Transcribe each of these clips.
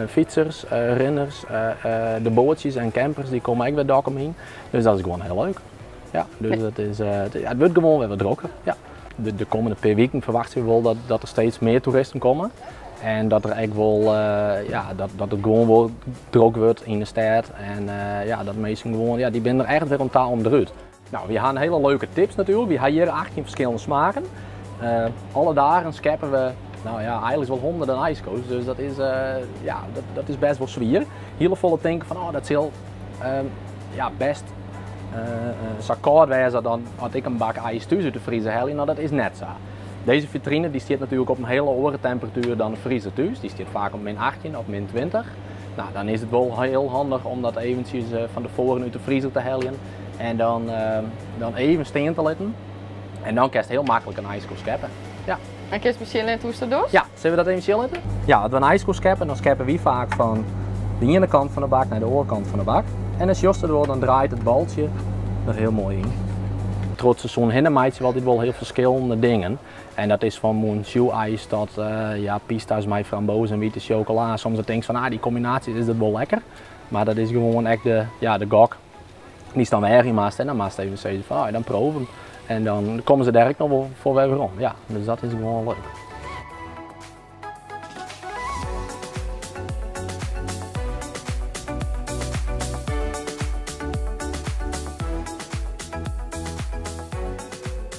Fietsers, renners, de bootjes en campers die komen ook weer dak omheen. Dus dat is gewoon heel leuk. Ja, dus het wordt gewoon weer wat drukker. Ja. De komende paar weken verwachten we wel dat er steeds meer toeristen komen. En dat er eigenlijk wel, dat het gewoon wel druk wordt in de stad. En dat mensen gewoon, die zijn er echt weer om taal om de ruut. Nou, we hebben hele leuke tips natuurlijk. We hebben hier 18 verschillende smaken. Alle dagen scheppen we, eigenlijk wel honderden ijskoos. Dus dat is best wel zwaar. Hele volle denken van, dat zal best zo koud wezen dan had ik een bak ijs thuis uit de vriezer halen. Nou, dat is net zo. Deze vitrine die staat natuurlijk op een hele andere temperatuur dan de vriezer thuis. Die staat vaak op min 18 of min 20. Nou, dan is het wel heel handig om dat eventjes van tevoren uit de vriezer te halen. En dan even steen te laten. En dan kan je heel makkelijk een ijskoos scheppen. Ja. En kun je misschien laten hoe ze dat doet? Ja, zullen we dat even laten? Ja, als we een ijskoos scheppen, dan scheppen we vaak van de ene kant van de bak naar de andere kant van de bak. En als Jos erdoor, dan draait het baltje er heel mooi in. Trots zo'n hindermeidje wel dit wel heel verschillende dingen. En dat is van monsieur-ijs tot pista's met frambozen en witte chocola. Soms denk je van die combinatie is dat wel lekker. Maar dat is gewoon echt de gok. Die staan weer in maast en dan maast even zeggen van dan proeven. En dan komen ze direct nog wel voor weer om. Ja, dus dat is gewoon leuk.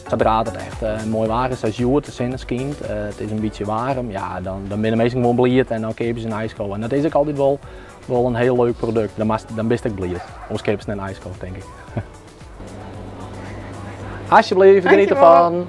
Zodra het echt mooi waar is, als je de zin schijnt, het is een beetje warm, dan ben de meesten gewoon blij en dan keep je een ijskool. En dat is ook altijd wel een heel leuk product. Dan ben ik blij. Ons keep ze een ijskool, denk ik. Alsjeblieft, geniet ervan.